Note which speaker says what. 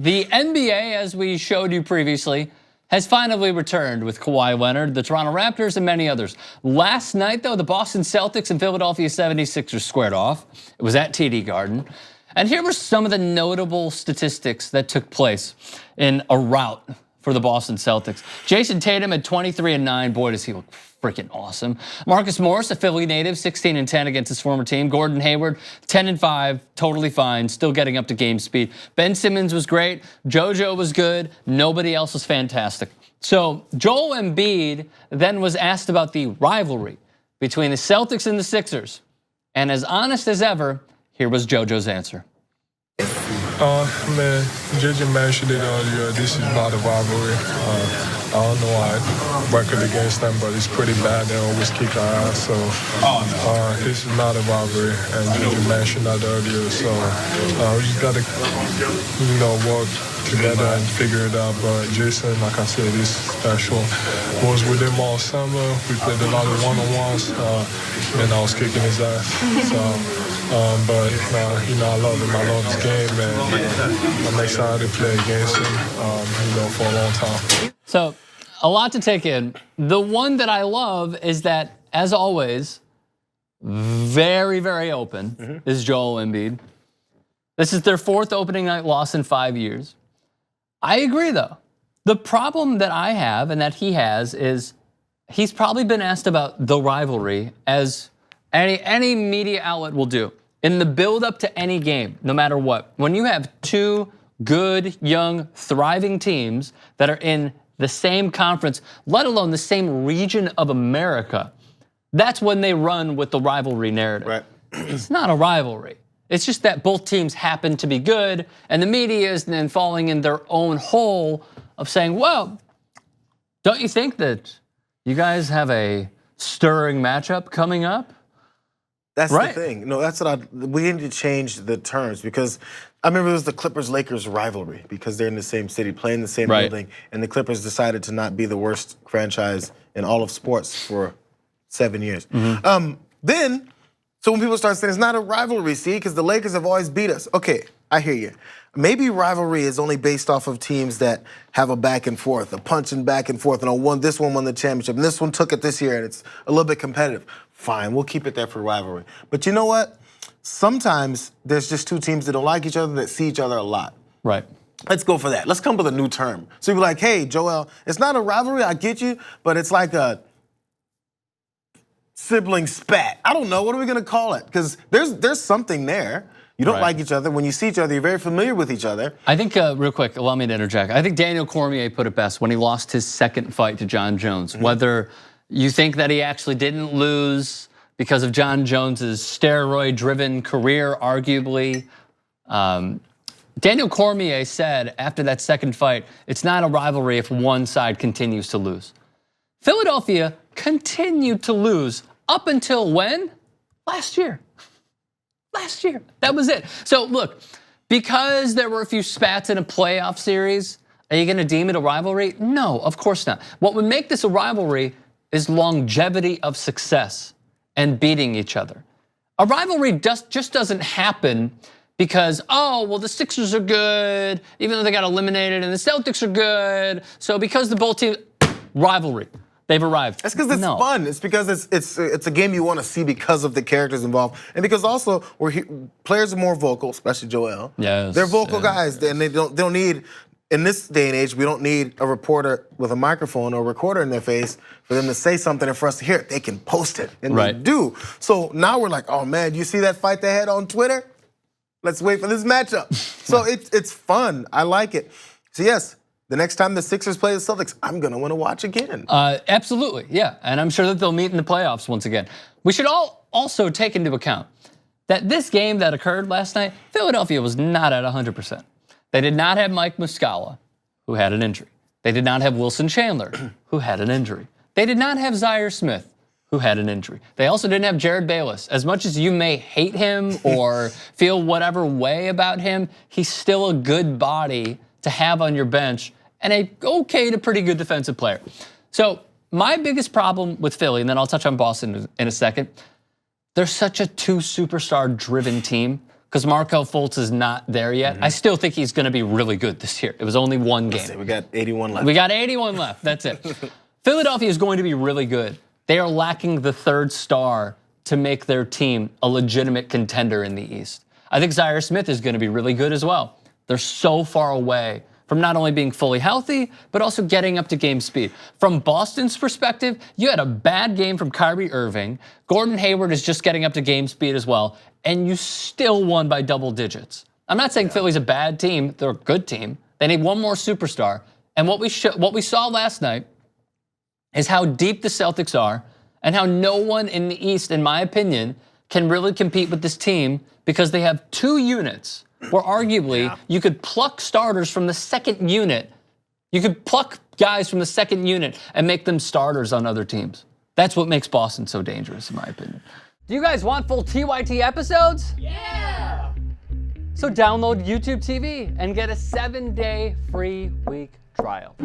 Speaker 1: The NBA, as we showed you previously, has finally returned with Kawhi Leonard, the Toronto Raptors, and many others. Last night, though, the Boston Celtics and Philadelphia 76ers squared off. It was at TD Garden. And here were some of the notable statistics that took place in a rout for the Boston Celtics. Jason Tatum had 23 and 9. Boy, does he look freaking awesome. Marcus Morris, a Philly native, 16 and 10 against his former team. Gordon Hayward, 10 and 5, totally fine, still getting up to game speed. Ben Simmons was great. JoJo was good. Nobody else was fantastic. So Joel Embiid then was asked about the rivalry between the Celtics and the Sixers. And as honest as ever, here was JoJo's answer.
Speaker 2: Man, JJ mentioned it earlier. This is not a rivalry. I don't know our record against them, but it's pretty bad. They always kick our ass. So this is not a rivalry, and JJ mentioned that earlier. So we just gotta, work together and figure it out. But Jason, like I said, is special. Was with him all summer. We played a lot of one-on-ones, and I was kicking his ass. So. But I love him. I love his game, and I'm excited to play against him, for a long time.
Speaker 1: So, a lot to take in. The one that I love is that, as always, very, very open is Joel Embiid. This is their 4th opening night loss in 5 years. I agree, though. The problem that I have and that he has is he's probably been asked about the rivalry as any media outlet will do. In the build-up to any game, no matter what, when you have 2 good, young, thriving teams that are in the same conference, let alone the same region of America, that's when they run with the rivalry narrative.
Speaker 3: Right.
Speaker 1: It's not a rivalry. It's just that both teams happen to be good, and the media is then falling in their own hole of saying, well, don't you think that you guys have a stirring matchup coming up?
Speaker 3: That's right. The thing. No, that's what we need to change the terms, because I remember it was the Clippers-Lakers rivalry because they're in the same city, playing the same building, and the Clippers decided to not be the worst franchise in all of sports for 7 years. So when people start saying it's not a rivalry, see, because the Lakers have always beat us. Okay, I hear you. Maybe rivalry is only based off of teams that have a back and forth, a punching back and forth, and this one won the championship, and this one took it this year, and it's a little bit competitive. Fine, we'll keep it there for rivalry. But you know what? Sometimes there's just 2 teams that don't like each other that see each other a lot.
Speaker 1: Right.
Speaker 3: Let's go for that. Let's come up with a new term. So you'd be like, hey, Joel, it's not a rivalry, I get you, but it's like a sibling spat. I don't know, what are we gonna call it? Because there's something there. You don't like each other. When you see each other, you're very familiar with each other.
Speaker 1: I think, real quick, allow me to interject. I think Daniel Cormier put it best when he lost his 2nd fight to John Jones. Whether you think that he actually didn't lose because of John Jones's steroid-driven career, arguably. Daniel Cormier said after that 2nd fight, it's not a rivalry if one side continues to lose. Philadelphia continued to lose up until when? Last year. Last year, that was it. So look, because there were a few spats in a playoff series, are you gonna deem it a rivalry? No, of course not. What would make this a rivalry is longevity of success and beating each other. A rivalry just doesn't happen because, oh, well, the Sixers are good, even though they got eliminated, and the Celtics are good, so because the both teams, rivalry. They've arrived.
Speaker 3: That's because it's fun. It's because it's a game you want to see because of the characters involved, and because also players are more vocal, especially Joel.
Speaker 1: Yes,
Speaker 3: they're vocal guys, and they don't need. In this day and age, we don't need a reporter with a microphone or a recorder in their face for them to say something and for us to hear it. They can post it, and they do. So now we're like, oh man, you see that fight they had on Twitter? Let's wait for this matchup. So it's fun. I like it. So yes. The next time the Sixers play the Celtics, I'm gonna want to watch again.
Speaker 1: Absolutely, yeah, and I'm sure that they'll meet in the playoffs once again. We should also take into account that this game that occurred last night, Philadelphia was not at 100%. They did not have Mike Muscala, who had an injury. They did not have Wilson Chandler, who had an injury. They did not have Zaire Smith, who had an injury. They also didn't have Jared Bayless. As much as you may hate him or feel whatever way about him, he's still a good body to have on your bench and a okay to pretty good defensive player. So my biggest problem with Philly, and then I'll touch on Boston in a second, they're such a 2 superstar driven team. because Markelle Fultz is not there yet. I still think he's going to be really good this year. It was only one game.
Speaker 3: We got 81 left.
Speaker 1: We got 81 left. That's it. Philadelphia is going to be really good. They are lacking the third star to make their team a legitimate contender in the East. I think Zaire Smith is going to be really good as well. They're so far away from not only being fully healthy, but also getting up to game speed. From Boston's perspective, you had a bad game from Kyrie Irving. Gordon Hayward is just getting up to game speed as well, and you still won by double digits. I'm not saying Philly's a bad team. They're a good team. They need one more superstar. And what we saw last night is how deep the Celtics are and how no one in the East, in my opinion, can really compete with this team because they have two units where arguably you could pluck starters from the second unit. You could pluck guys from the second unit and make them starters on other teams. That's what makes Boston so dangerous, in my opinion.
Speaker 4: Do you guys want full TYT episodes?
Speaker 5: Yeah!
Speaker 4: So download YouTube TV and get a 7-day free week trial.